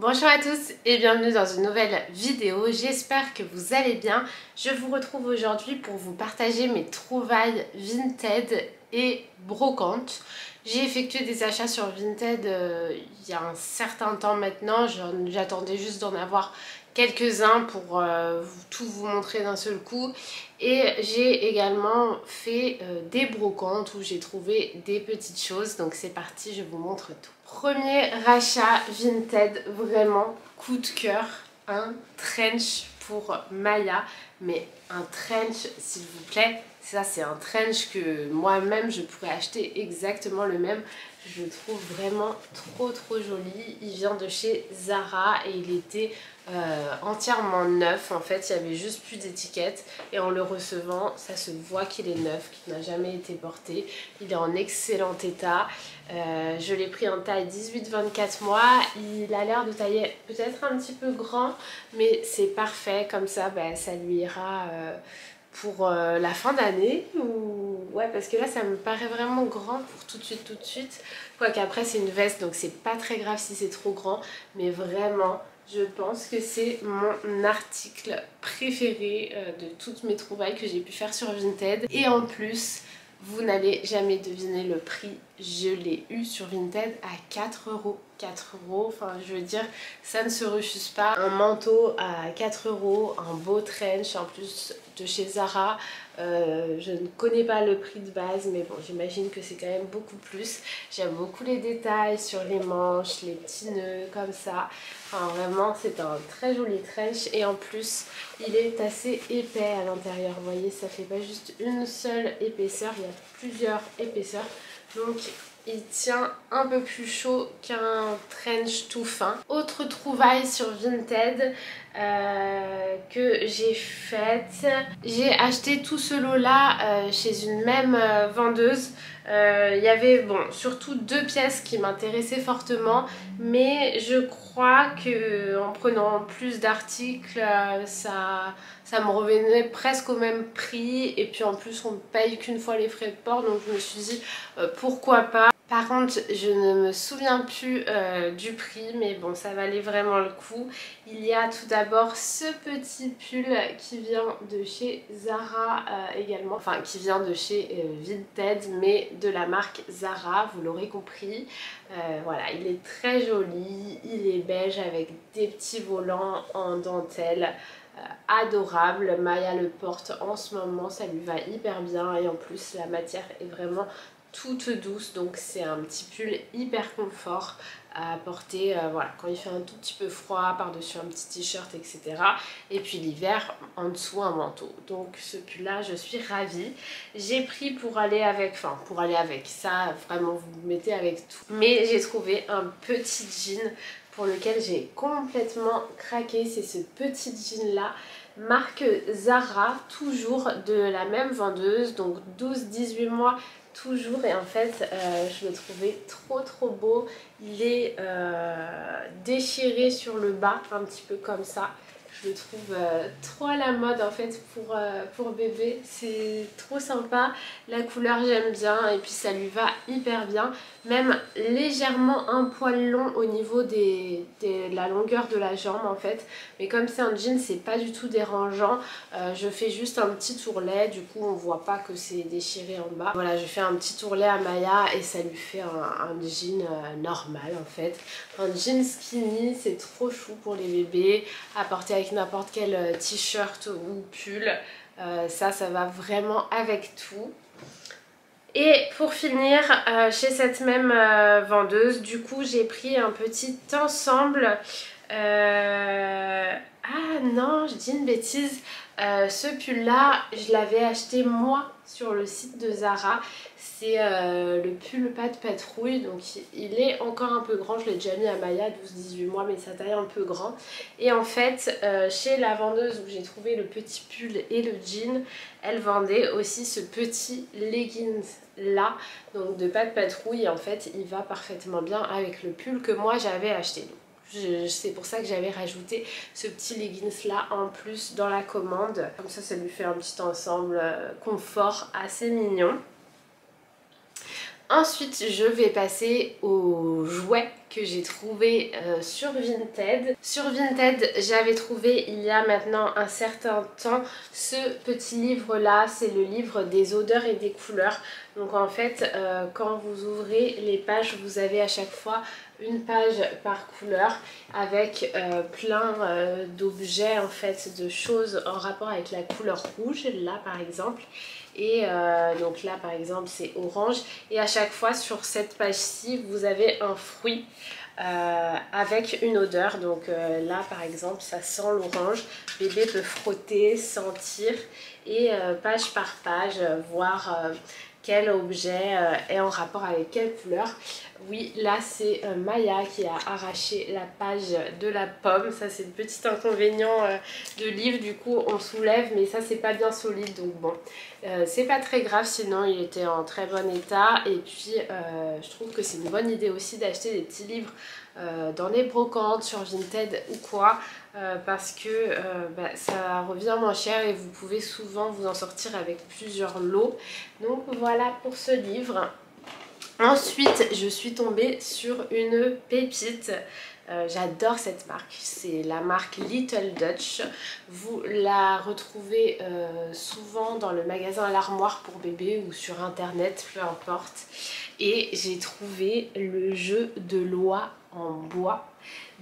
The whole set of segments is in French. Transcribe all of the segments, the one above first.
Bonjour à tous et bienvenue dans une nouvelle vidéo, j'espère que vous allez bien. Je vous retrouve aujourd'hui pour vous partager mes trouvailles Vinted et brocantes. J'ai effectué des achats sur Vinted il y a un certain temps maintenant, j'attendais juste d'en avoir quelques-uns pour tout vous montrer d'un seul coup. Et j'ai également fait des brocantes où j'ai trouvé des petites choses, donc c'est parti, je vous montre tout. Premier rachat Vinted, vraiment coup de cœur, un trench pour Maya, mais un trench s'il vous plaît, ça c'est un trench que moi-même je pourrais acheter exactement le même. Je le trouve vraiment trop joli. Il vient de chez Zara et il était entièrement neuf. En fait, il n'y avait juste plus d'étiquette et en le recevant, ça se voit qu'il est neuf, qu'il n'a jamais été porté. Il est en excellent état. Je l'ai pris en taille 18-24 mois. Il a l'air de tailler peut-être un petit peu grand, mais c'est parfait. Comme ça, ça lui ira pour la fin d'année. Ouais, parce que là, ça me paraît vraiment grand pour tout de suite. Quoique après, c'est une veste, donc c'est pas très grave si c'est trop grand. Mais vraiment, je pense que c'est mon article préféré de toutes mes trouvailles que j'ai pu faire sur Vinted. Et en plus, vous n'allez jamais deviner le prix. Je l'ai eu sur Vinted à 4 euros. 4 euros, enfin je veux dire, ça ne se refuse pas. Un manteau à 4 euros, un beau trench en plus de chez Zara. Je ne connais pas le prix de base, mais bon, j'imagine que c'est quand même beaucoup plus. J'aime beaucoup les détails sur les manches, les petits nœuds comme ça. Enfin, vraiment, c'est un très joli trench et en plus, il est assez épais à l'intérieur. Vous voyez, ça fait pas juste une seule épaisseur, il y a plusieurs épaisseurs. Donc, il tient un peu plus chaud qu'un trench tout fin. Autre trouvaille sur Vinted que j'ai faite. J'ai acheté tout ce lot là chez une même vendeuse. Il y avait bon, surtout deux pièces qui m'intéressaient fortement, mais je crois que en prenant plus d'articles, ça me revenait presque au même prix. Et puis en plus, on ne paye qu'une fois les frais de port, donc je me suis dit pourquoi pas. Par contre, je ne me souviens plus du prix, mais bon, ça valait vraiment le coup. Il y a tout d'abord ce petit pull qui vient de chez Zara également, enfin qui vient de chez Vinted, mais de la marque Zara, vous l'aurez compris. Voilà, il est très joli, il est beige avec des petits volants en dentelle. Adorable, Maya le porte en ce moment, ça lui va hyper bien et en plus la matière est vraiment toute douce, donc c'est un petit pull hyper confort à porter voilà, quand il fait un tout petit peu froid, par-dessus un petit t-shirt, etc. Et puis l'hiver, en dessous un manteau. Donc ce pull là, je suis ravie. J'ai pris pour aller avec, enfin pour aller avec, ça vraiment vous le mettez avec tout. Mais j'ai trouvé un petit jean pour lequel j'ai complètement craqué, c'est ce petit jean là. Marque Zara, toujours de la même vendeuse, donc 12-18 mois toujours, et en fait je le trouvais trop beau. Il est déchiré sur le bas un petit peu comme ça. Je le trouve trop à la mode en fait pour bébé, c'est trop sympa, la couleur j'aime bien et puis ça lui va hyper bien, même légèrement un poil long au niveau de la longueur de la jambe en fait, mais comme c'est un jean c'est pas du tout dérangeant. Je fais juste un petit tourlet, du coup on voit pas que c'est déchiré en bas. Voilà, je fais un petit tourlet à Maya et ça lui fait un jean normal en fait, un jean skinny, c'est trop chou pour les bébés à porter avec n'importe quel t-shirt ou pull. Ça va vraiment avec tout. Et pour finir, chez cette même vendeuse, du coup j'ai pris un petit ensemble. Ah non, je dis une bêtise. Ce pull là, je l'avais acheté moi sur le site de Zara. C'est le pull pas de patrouille, donc il est encore un peu grand. Je l'ai déjà mis à Maya, 12-18 mois, mais ça taille un peu grand. Et en fait, chez la vendeuse où j'ai trouvé le petit pull et le jean, elle vendait aussi ce petit leggings là, donc de pas de patrouille. Et en fait, il va parfaitement bien avec le pull que moi j'avais acheté. C'est pour ça que j'avais rajouté ce petit leggings là en plus dans la commande. Comme ça lui fait un petit ensemble confort assez mignon. Ensuite, je vais passer aux jouets que j'ai trouvé sur Vinted. Sur Vinted, j'avais trouvé il y a maintenant un certain temps ce petit livre là, c'est le livre des odeurs et des couleurs. Donc en fait, quand vous ouvrez les pages, vous avez à chaque fois une page par couleur avec plein d'objets en fait, de choses en rapport avec la couleur rouge, là par exemple. Et donc là par exemple c'est orange, et à chaque fois sur cette page-ci vous avez un fruit avec une odeur. Donc là par exemple ça sent l'orange, bébé peut frotter, sentir, et page par page voir quel objet est en rapport avec quelle couleur. Oui, là c'est Maya qui a arraché la page de la pomme. Ça c'est le petit inconvénient de livre, du coup on soulève mais ça c'est pas bien solide, donc bon c'est pas très grave, sinon il était en très bon état. Et puis je trouve que c'est une bonne idée aussi d'acheter des petits livres dans les brocantes, sur Vinted ou quoi, parce que ça revient moins cher et vous pouvez souvent vous en sortir avec plusieurs lots. Donc voilà pour ce livre. Ensuite, je suis tombée sur une pépite. J'adore cette marque, c'est la marque Little Dutch. Vous la retrouvez souvent dans le magasin à l'armoire pour bébé ou sur internet, peu importe. Et j'ai trouvé le jeu de loi en bois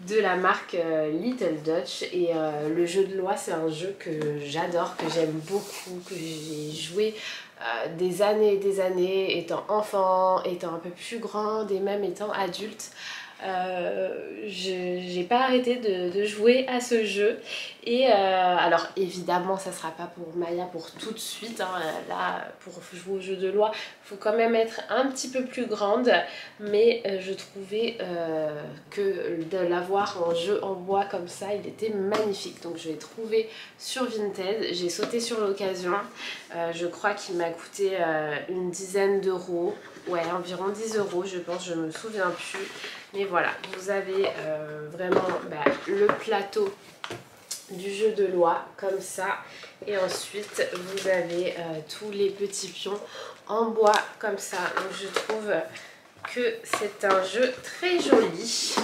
de la marque Little Dutch. Et le jeu de loi, c'est un jeu que j'adore, que j'aime beaucoup, que j'ai joué des années et des années, étant enfant, étant un peu plus grande et même étant adulte. J'ai pas arrêté de jouer à ce jeu. Et alors évidemment ça sera pas pour Maya pour tout de suite, hein. Là pour jouer au jeu de loi il faut quand même être un petit peu plus grande, mais je trouvais que de l'avoir en jeu en bois comme ça il était magnifique. Donc je l'ai trouvé sur Vinted, j'ai sauté sur l'occasion. Je crois qu'il m'a coûté une dizaine d'euros, ouais environ 10 euros je pense, je me souviens plus. Mais voilà, vous avez vraiment le plateau du jeu de loi comme ça, et ensuite vous avez tous les petits pions en bois comme ça. Donc je trouve que c'est un jeu très joli,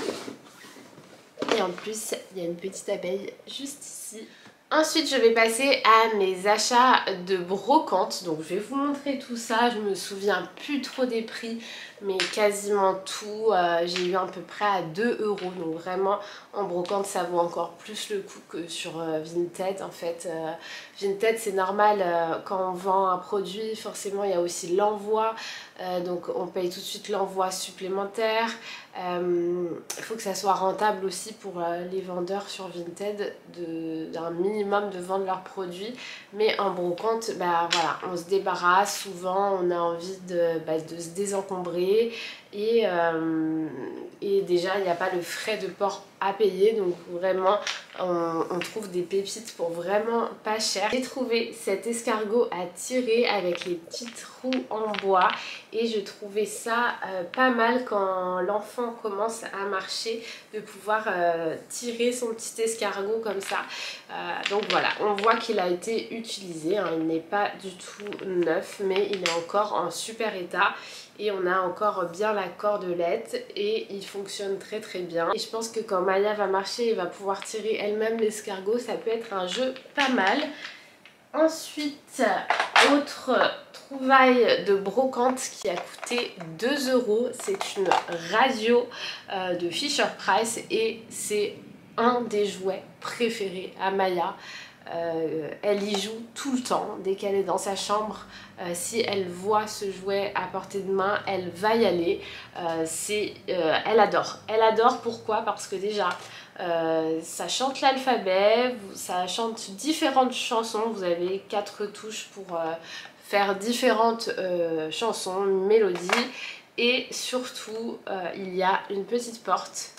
et en plus il y a une petite abeille juste ici. Ensuite je vais passer à mes achats de brocante. Donc je vais vous montrer tout ça, je me souviens plus trop des prix, mais quasiment tout. J'ai eu à peu près à 2 euros, donc vraiment en brocante ça vaut encore plus le coup que sur Vinted. En fait Vinted c'est normal, quand on vend un produit forcément il y a aussi l'envoi, donc on paye tout de suite l'envoi supplémentaire. Il faut que ça soit rentable aussi pour les vendeurs sur Vinted d'un minimum de vendre leurs produits. Mais en brocante voilà, on se débarrasse, souvent on a envie de se désencombrer, et déjà il n'y a pas le frais de port à payer, donc vraiment on trouve des pépites pour vraiment pas cher. J'ai trouvé cet escargot à tirer avec les petites roues en bois, et je trouvais ça pas mal quand l'enfant commence à marcher, de pouvoir tirer son petit escargot comme ça. Donc voilà, on voit qu'il a été utilisé, hein, il n'est pas du tout neuf, mais il est encore en super état. Et on a encore bien la cordelette et il fonctionne très très bien. Et je pense que quand Maya va marcher et va pouvoir tirer elle-même l'escargot, ça peut être un jeu pas mal. Ensuite, autre trouvaille de brocante qui a coûté 2 euros, c'est une radio de Fisher Price, et c'est un des jouets préférés à Maya. Elle y joue tout le temps, dès qu'elle est dans sa chambre, si elle voit ce jouet à portée de main, elle va y aller. Elle adore. Pourquoi? Parce que déjà ça chante l'alphabet, ça chante différentes chansons, vous avez 4 touches pour faire différentes chansons, mélodies, et surtout il y a une petite porte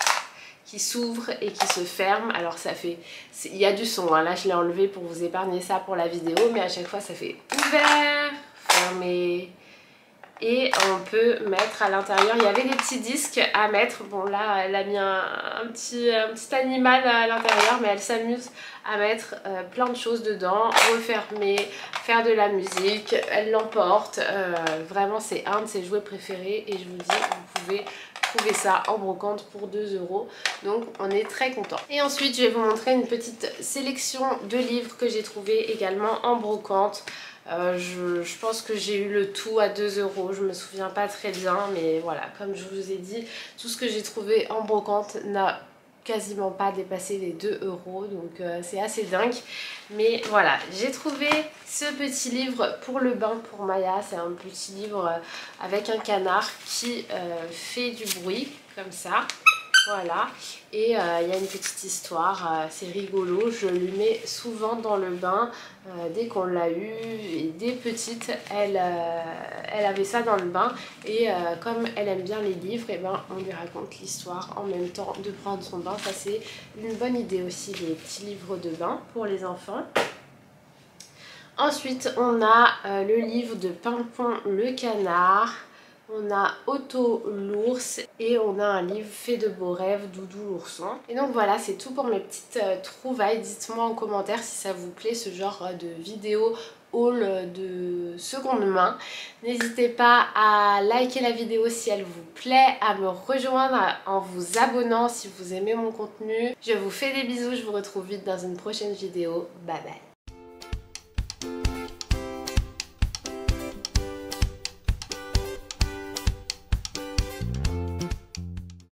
qui s'ouvre et qui se ferme. Alors ça fait, il y a du son, hein. Là je l'ai enlevé pour vous épargner ça pour la vidéo, mais à chaque fois ça fait ouvert, fermé et on peut mettre à l'intérieur, il y avait des petits disques à mettre. Bon là elle a mis un petit animal à l'intérieur, mais elle s'amuse à mettre plein de choses dedans, refermer, faire de la musique, elle l'emporte. Vraiment c'est un de ses jouets préférés et je vous dis vous pouvez trouver ça en brocante pour 2 €, donc on est très content. Et ensuite je vais vous montrer une petite sélection de livres que j'ai trouvé également en brocante. Je pense que j'ai eu le tout à 2 €, je me souviens pas très bien, mais voilà, comme je vous ai dit, tout ce que j'ai trouvé en brocante n'a quasiment pas dépassé les 2 €, donc c'est assez dingue. Mais voilà, j'ai trouvé ce petit livre pour le bain pour Maya. C'est un petit livre avec un canard qui fait du bruit comme ça. Voilà, et il y a une petite histoire, c'est rigolo, je lui mets souvent dans le bain dès qu'on l'a eu, et dès petite elle avait ça dans le bain, et comme elle aime bien les livres, et ben on lui raconte l'histoire en même temps de prendre son bain. Ça c'est une bonne idée aussi, les petits livres de bain pour les enfants. Ensuite on a le livre de Pimpon le canard. On a Otto l'ours et on a un livre fait de beaux rêves, Doudou l'ourson. Et donc voilà, c'est tout pour mes petites trouvailles. Dites-moi en commentaire si ça vous plaît ce genre de vidéo haul de seconde main. N'hésitez pas à liker la vidéo si elle vous plaît, à me rejoindre en vous abonnant si vous aimez mon contenu. Je vous fais des bisous, je vous retrouve vite dans une prochaine vidéo. Bye bye.